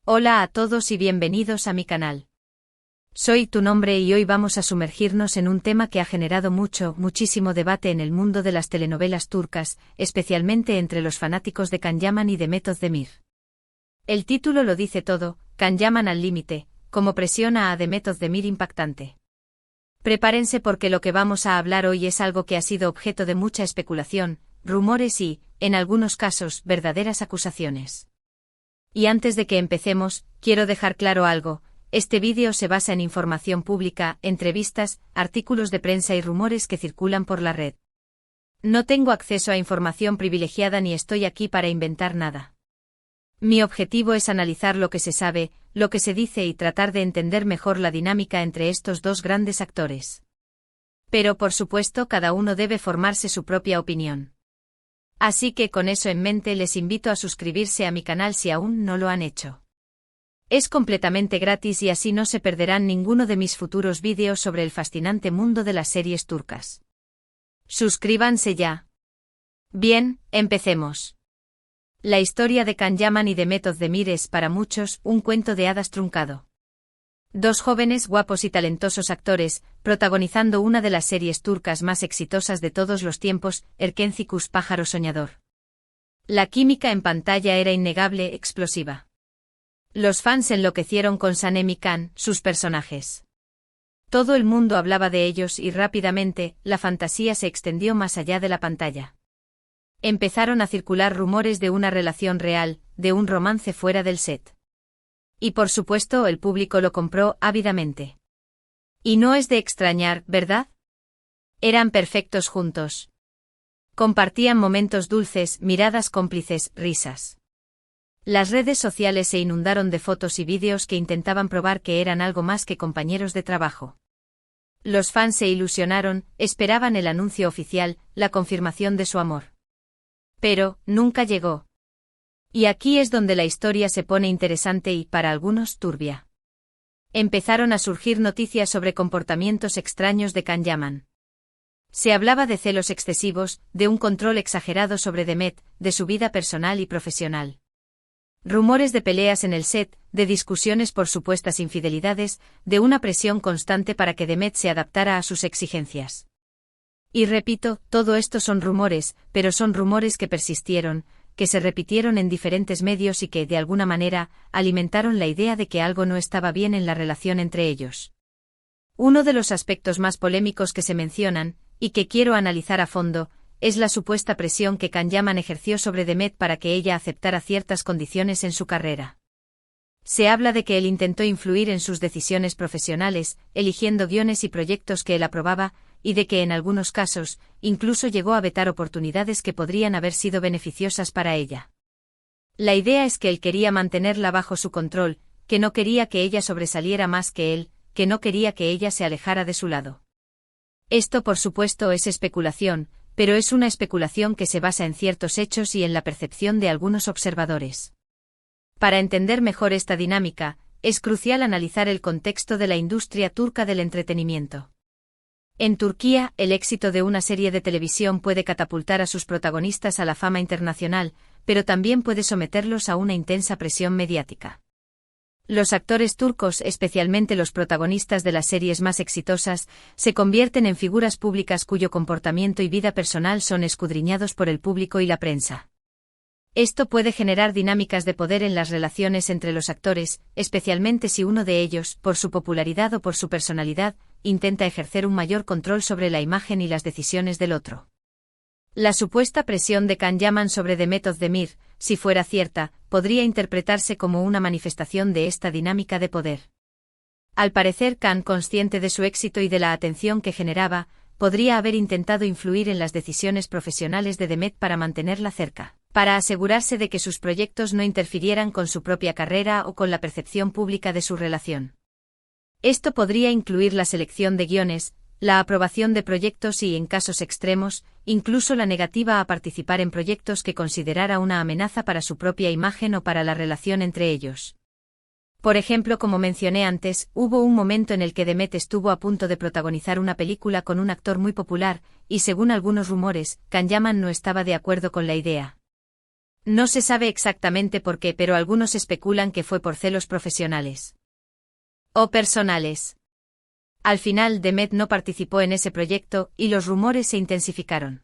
Hola a todos y bienvenidos a mi canal. Soy tu nombre y hoy vamos a sumergirnos en un tema que ha generado muchísimo debate en el mundo de las telenovelas turcas, especialmente entre los fanáticos de Can Yaman y de Method Demir. El título lo dice todo, Can Yaman al límite, como presiona a Method Demir impactante. Prepárense porque lo que vamos a hablar hoy es algo que ha sido objeto de mucha especulación, rumores y, en algunos casos, verdaderas acusaciones. Y antes de que empecemos, quiero dejar claro algo, este vídeo se basa en información pública, entrevistas, artículos de prensa y rumores que circulan por la red. No tengo acceso a información privilegiada ni estoy aquí para inventar nada. Mi objetivo es analizar lo que se sabe, lo que se dice y tratar de entender mejor la dinámica entre estos dos grandes actores. Pero por supuesto cada uno debe formarse su propia opinión. Así que con eso en mente les invito a suscribirse a mi canal si aún no lo han hecho. Es completamente gratis y así no se perderán ninguno de mis futuros vídeos sobre el fascinante mundo de las series turcas. Suscríbanse ya. Bien, empecemos. La historia de Can Yaman y de Method Demir es para muchos un cuento de hadas truncado. Dos jóvenes guapos y talentosos actores, protagonizando una de las series turcas más exitosas de todos los tiempos, Erkencikus Pájaro Soñador. La química en pantalla era innegable, explosiva. Los fans enloquecieron con Sanem y Can, sus personajes. Todo el mundo hablaba de ellos y rápidamente, la fantasía se extendió más allá de la pantalla. Empezaron a circular rumores de una relación real, de un romance fuera del set. Y por supuesto el público lo compró ávidamente. Y no es de extrañar, ¿verdad? Eran perfectos juntos. Compartían momentos dulces, miradas cómplices, risas. Las redes sociales se inundaron de fotos y vídeos que intentaban probar que eran algo más que compañeros de trabajo. Los fans se ilusionaron, esperaban el anuncio oficial, la confirmación de su amor. Pero, nunca llegó. Y aquí es donde la historia se pone interesante y, para algunos, turbia. Empezaron a surgir noticias sobre comportamientos extraños de Can Yaman. Se hablaba de celos excesivos, de un control exagerado sobre Demet, de su vida personal y profesional. Rumores de peleas en el set, de discusiones por supuestas infidelidades, de una presión constante para que Demet se adaptara a sus exigencias. Y repito, todo esto son rumores, pero son rumores que persistieron, que se repitieron en diferentes medios y que, de alguna manera, alimentaron la idea de que algo no estaba bien en la relación entre ellos. Uno de los aspectos más polémicos que se mencionan, y que quiero analizar a fondo, es la supuesta presión que Can Yaman ejerció sobre Demet para que ella aceptara ciertas condiciones en su carrera. Se habla de que él intentó influir en sus decisiones profesionales, eligiendo guiones y proyectos que él aprobaba, y de que en algunos casos, incluso llegó a vetar oportunidades que podrían haber sido beneficiosas para ella. La idea es que él quería mantenerla bajo su control, que no quería que ella sobresaliera más que él, que no quería que ella se alejara de su lado. Esto por supuesto es especulación, pero es una especulación que se basa en ciertos hechos y en la percepción de algunos observadores. Para entender mejor esta dinámica, es crucial analizar el contexto de la industria turca del entretenimiento. En Turquía, el éxito de una serie de televisión puede catapultar a sus protagonistas a la fama internacional, pero también puede someterlos a una intensa presión mediática. Los actores turcos, especialmente los protagonistas de las series más exitosas, se convierten en figuras públicas cuyo comportamiento y vida personal son escudriñados por el público y la prensa. Esto puede generar dinámicas de poder en las relaciones entre los actores, especialmente si uno de ellos, por su popularidad o por su personalidad, intenta ejercer un mayor control sobre la imagen y las decisiones del otro. La supuesta presión de Can Yaman sobre Method Demir, si fuera cierta, podría interpretarse como una manifestación de esta dinámica de poder. Al parecer Can, consciente de su éxito y de la atención que generaba, podría haber intentado influir en las decisiones profesionales de Demet para mantenerla cerca, para asegurarse de que sus proyectos no interfirieran con su propia carrera o con la percepción pública de su relación. Esto podría incluir la selección de guiones, la aprobación de proyectos y, en casos extremos, incluso la negativa a participar en proyectos que considerara una amenaza para su propia imagen o para la relación entre ellos. Por ejemplo, como mencioné antes, hubo un momento en el que Demet estuvo a punto de protagonizar una película con un actor muy popular, y según algunos rumores, Can Yaman no estaba de acuerdo con la idea. No se sabe exactamente por qué, pero algunos especulan que fue por celos profesionales o personales. Al final, Demet no participó en ese proyecto, y los rumores se intensificaron.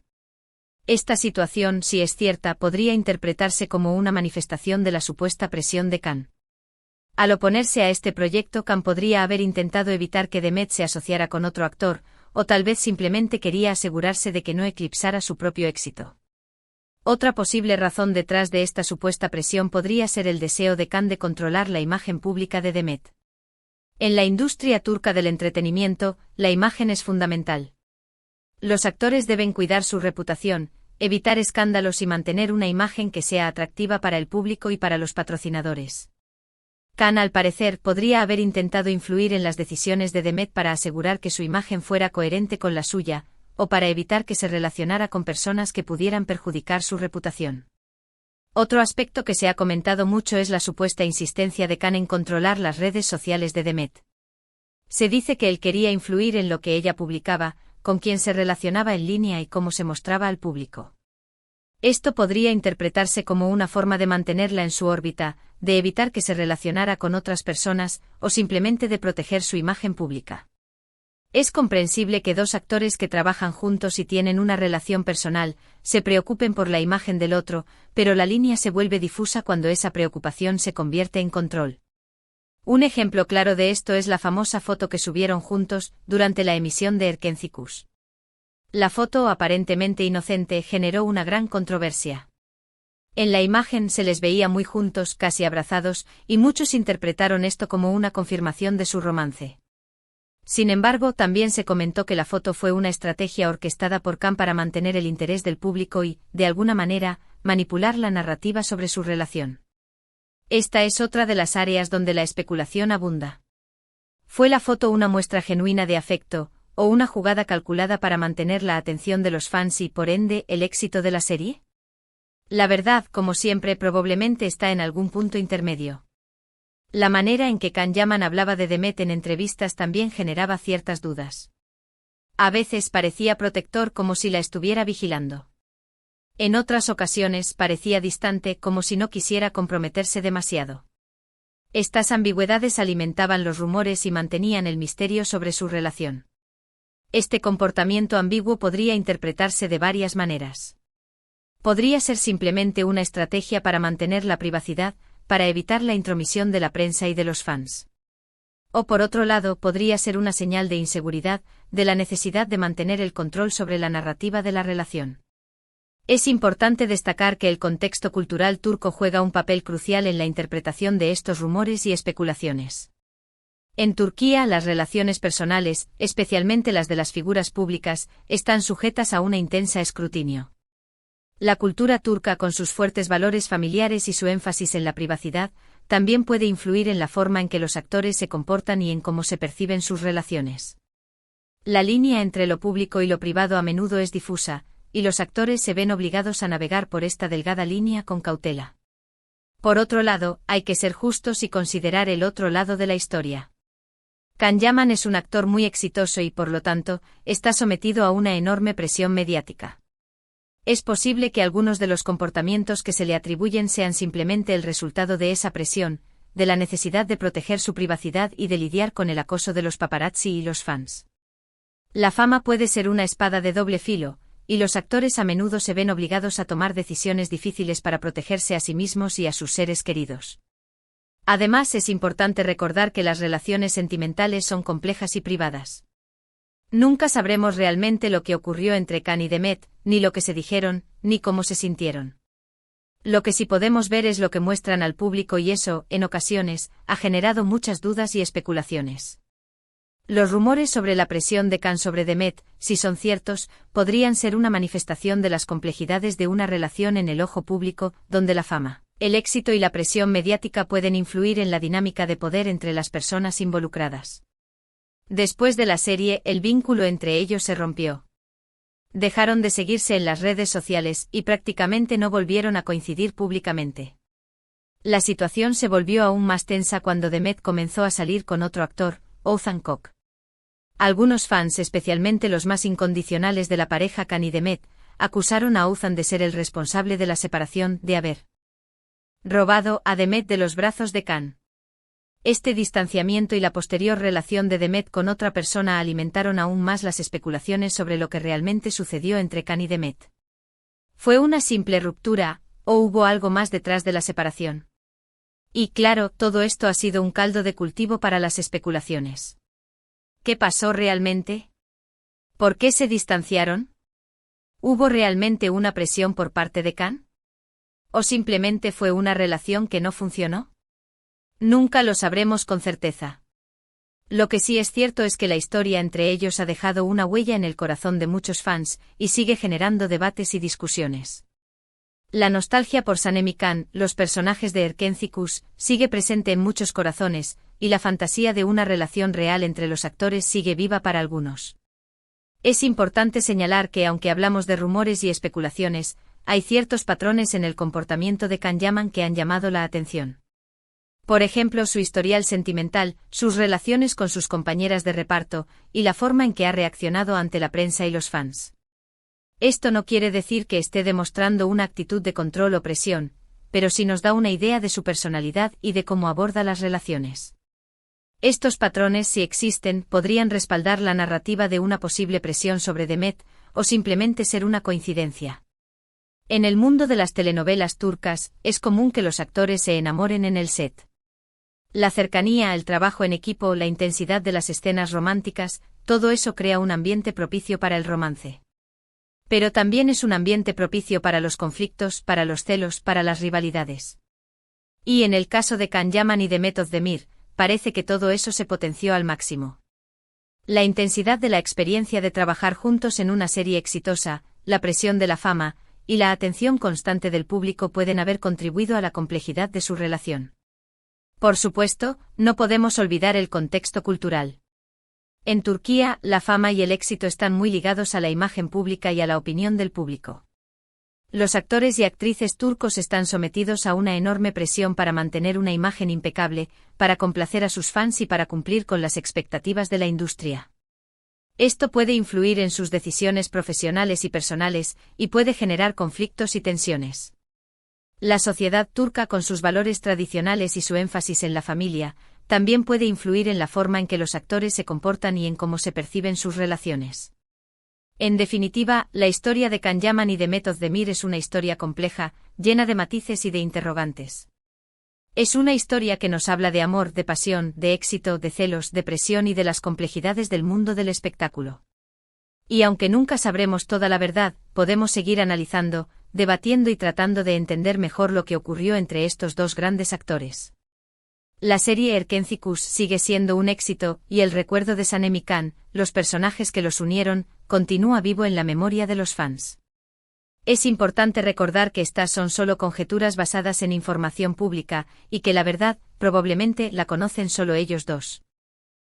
Esta situación, si es cierta, podría interpretarse como una manifestación de la supuesta presión de Khan. Al oponerse a este proyecto, Khan podría haber intentado evitar que Demet se asociara con otro actor, o tal vez simplemente quería asegurarse de que no eclipsara su propio éxito. Otra posible razón detrás de esta supuesta presión podría ser el deseo de Khan de controlar la imagen pública de Demet. En la industria turca del entretenimiento, la imagen es fundamental. Los actores deben cuidar su reputación, evitar escándalos y mantener una imagen que sea atractiva para el público y para los patrocinadores. Khan, al parecer, podría haber intentado influir en las decisiones de Demet para asegurar que su imagen fuera coherente con la suya, o para evitar que se relacionara con personas que pudieran perjudicar su reputación. Otro aspecto que se ha comentado mucho es la supuesta insistencia de Khan en controlar las redes sociales de Demet. Se dice que él quería influir en lo que ella publicaba, con quién se relacionaba en línea y cómo se mostraba al público. Esto podría interpretarse como una forma de mantenerla en su órbita, de evitar que se relacionara con otras personas, o simplemente de proteger su imagen pública. Es comprensible que dos actores que trabajan juntos y tienen una relación personal, se preocupen por la imagen del otro, pero la línea se vuelve difusa cuando esa preocupación se convierte en control. Un ejemplo claro de esto es la famosa foto que subieron juntos durante la emisión de Erkencikus. La foto, aparentemente inocente, generó una gran controversia. En la imagen se les veía muy juntos, casi abrazados, y muchos interpretaron esto como una confirmación de su romance. Sin embargo, también se comentó que la foto fue una estrategia orquestada por Khan para mantener el interés del público y, de alguna manera, manipular la narrativa sobre su relación. Esta es otra de las áreas donde la especulación abunda. ¿Fue la foto una muestra genuina de afecto, o una jugada calculada para mantener la atención de los fans y, por ende, el éxito de la serie? La verdad, como siempre, probablemente está en algún punto intermedio. La manera en que Can Yaman hablaba de Demet en entrevistas también generaba ciertas dudas. A veces parecía protector, como si la estuviera vigilando. En otras ocasiones parecía distante, como si no quisiera comprometerse demasiado. Estas ambigüedades alimentaban los rumores y mantenían el misterio sobre su relación. Este comportamiento ambiguo podría interpretarse de varias maneras. Podría ser simplemente una estrategia para mantener la privacidad, para evitar la intromisión de la prensa y de los fans. O por otro lado, podría ser una señal de inseguridad, de la necesidad de mantener el control sobre la narrativa de la relación. Es importante destacar que el contexto cultural turco juega un papel crucial en la interpretación de estos rumores y especulaciones. En Turquía, las relaciones personales, especialmente las de las figuras públicas, están sujetas a un intenso escrutinio. La cultura turca, con sus fuertes valores familiares y su énfasis en la privacidad, también puede influir en la forma en que los actores se comportan y en cómo se perciben sus relaciones. La línea entre lo público y lo privado a menudo es difusa, y los actores se ven obligados a navegar por esta delgada línea con cautela. Por otro lado, hay que ser justos y considerar el otro lado de la historia. Can Yaman es un actor muy exitoso y, por lo tanto, está sometido a una enorme presión mediática. Es posible que algunos de los comportamientos que se le atribuyen sean simplemente el resultado de esa presión, de la necesidad de proteger su privacidad y de lidiar con el acoso de los paparazzi y los fans. La fama puede ser una espada de doble filo, y los actores a menudo se ven obligados a tomar decisiones difíciles para protegerse a sí mismos y a sus seres queridos. Además, es importante recordar que las relaciones sentimentales son complejas y privadas. Nunca sabremos realmente lo que ocurrió entre Can y Demet, ni lo que se dijeron, ni cómo se sintieron. Lo que sí podemos ver es lo que muestran al público y eso, en ocasiones, ha generado muchas dudas y especulaciones. Los rumores sobre la presión de Can sobre Demet, si son ciertos, podrían ser una manifestación de las complejidades de una relación en el ojo público, donde la fama, el éxito y la presión mediática pueden influir en la dinámica de poder entre las personas involucradas. Después de la serie, el vínculo entre ellos se rompió. Dejaron de seguirse en las redes sociales y prácticamente no volvieron a coincidir públicamente. La situación se volvió aún más tensa cuando Demet comenzó a salir con otro actor, Oğuzhan Koç. Algunos fans, especialmente los más incondicionales de la pareja Can y Demet, acusaron a Oğuzhan de ser el responsable de la separación, de haber Robado a Demet de los brazos de Can. Este distanciamiento y la posterior relación de Demet con otra persona alimentaron aún más las especulaciones sobre lo que realmente sucedió entre Can y Demet. ¿Fue una simple ruptura, o hubo algo más detrás de la separación? Y claro, todo esto ha sido un caldo de cultivo para las especulaciones. ¿Qué pasó realmente? ¿Por qué se distanciaron? ¿Hubo realmente una presión por parte de Can? ¿O simplemente fue una relación que no funcionó? Nunca lo sabremos con certeza. Lo que sí es cierto es que la historia entre ellos ha dejado una huella en el corazón de muchos fans, y sigue generando debates y discusiones. La nostalgia por Sanem y Can, los personajes de Erkenci-Kuş, sigue presente en muchos corazones, y la fantasía de una relación real entre los actores sigue viva para algunos. Es importante señalar que aunque hablamos de rumores y especulaciones, hay ciertos patrones en el comportamiento de Can Yaman que han llamado la atención. Por ejemplo, su historial sentimental, sus relaciones con sus compañeras de reparto, y la forma en que ha reaccionado ante la prensa y los fans. Esto no quiere decir que esté demostrando una actitud de control o presión, pero sí nos da una idea de su personalidad y de cómo aborda las relaciones. Estos patrones, si existen, podrían respaldar la narrativa de una posible presión sobre Demet, o simplemente ser una coincidencia. En el mundo de las telenovelas turcas, es común que los actores se enamoren en el set. La cercanía, el trabajo en equipo, la intensidad de las escenas románticas, todo eso crea un ambiente propicio para el romance. Pero también es un ambiente propicio para los conflictos, para los celos, para las rivalidades. Y en el caso de Can Yaman y Demet Özdemir, parece que todo eso se potenció al máximo. La intensidad de la experiencia de trabajar juntos en una serie exitosa, la presión de la fama, y la atención constante del público pueden haber contribuido a la complejidad de su relación. Por supuesto, no podemos olvidar el contexto cultural. En Turquía, la fama y el éxito están muy ligados a la imagen pública y a la opinión del público. Los actores y actrices turcos están sometidos a una enorme presión para mantener una imagen impecable, para complacer a sus fans y para cumplir con las expectativas de la industria. Esto puede influir en sus decisiones profesionales y personales, y puede generar conflictos y tensiones. La sociedad turca, con sus valores tradicionales y su énfasis en la familia, también puede influir en la forma en que los actores se comportan y en cómo se perciben sus relaciones. En definitiva, la historia de Can Yaman y Demet Özdemir es una historia compleja, llena de matices y de interrogantes. Es una historia que nos habla de amor, de pasión, de éxito, de celos, de presión y de las complejidades del mundo del espectáculo. Y aunque nunca sabremos toda la verdad, podemos seguir analizando, debatiendo y tratando de entender mejor lo que ocurrió entre estos dos grandes actores. La serie Erkenci-Kuş sigue siendo un éxito, y el recuerdo de Sanem y Can, los personajes que los unieron, continúa vivo en la memoria de los fans. Es importante recordar que estas son solo conjeturas basadas en información pública, y que la verdad, probablemente, la conocen solo ellos dos.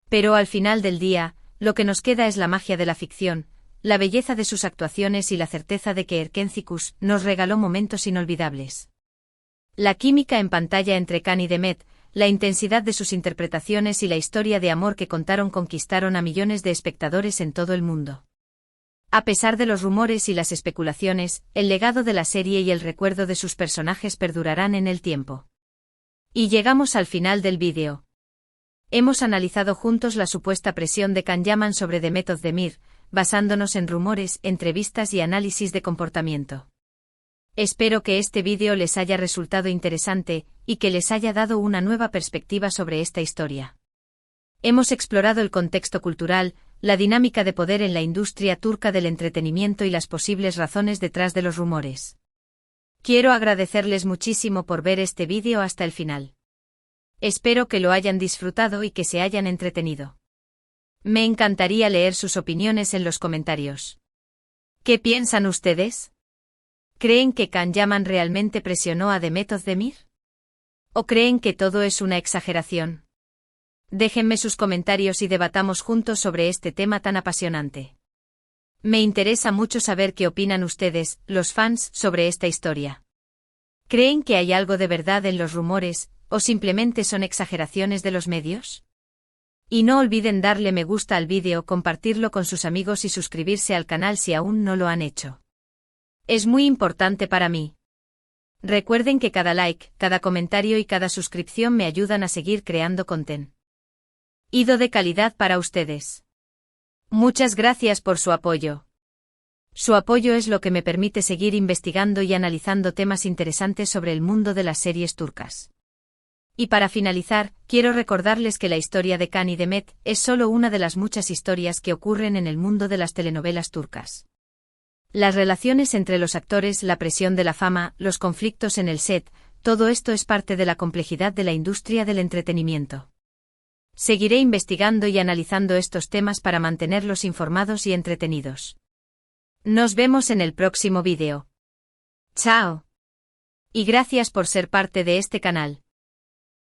Pero al final del día, lo que nos queda es la magia de la ficción, la belleza de sus actuaciones y la certeza de que Erkenci-Kuş nos regaló momentos inolvidables. La química en pantalla entre Can y Demet, la intensidad de sus interpretaciones y la historia de amor que contaron conquistaron a millones de espectadores en todo el mundo. A pesar de los rumores y las especulaciones, el legado de la serie y el recuerdo de sus personajes perdurarán en el tiempo. Y llegamos al final del vídeo. Hemos analizado juntos la supuesta presión de Can Yaman sobre Demet Özdemir, basándonos en rumores, entrevistas y análisis de comportamiento. Espero que este vídeo les haya resultado interesante, y que les haya dado una nueva perspectiva sobre esta historia. Hemos explorado el contexto cultural, la dinámica de poder en la industria turca del entretenimiento y las posibles razones detrás de los rumores. Quiero agradecerles muchísimo por ver este vídeo hasta el final. Espero que lo hayan disfrutado y que se hayan entretenido. Me encantaría leer sus opiniones en los comentarios. ¿Qué piensan ustedes? ¿Creen que Can Yaman realmente presionó a Demet Özdemir? ¿O creen que todo es una exageración? Déjenme sus comentarios y debatamos juntos sobre este tema tan apasionante. Me interesa mucho saber qué opinan ustedes, los fans, sobre esta historia. ¿Creen que hay algo de verdad en los rumores, o simplemente son exageraciones de los medios? Y no olviden darle me gusta al vídeo, compartirlo con sus amigos y suscribirse al canal si aún no lo han hecho. Es muy importante para mí. Recuerden que cada like, cada comentario y cada suscripción me ayudan a seguir creando contenido de calidad para ustedes. Muchas gracias por su apoyo. Su apoyo es lo que me permite seguir investigando y analizando temas interesantes sobre el mundo de las series turcas. Y para finalizar, quiero recordarles que la historia de Can y Demet es solo una de las muchas historias que ocurren en el mundo de las telenovelas turcas. Las relaciones entre los actores, la presión de la fama, los conflictos en el set, todo esto es parte de la complejidad de la industria del entretenimiento. Seguiré investigando y analizando estos temas para mantenerlos informados y entretenidos. Nos vemos en el próximo vídeo. Chao. Y gracias por ser parte de este canal.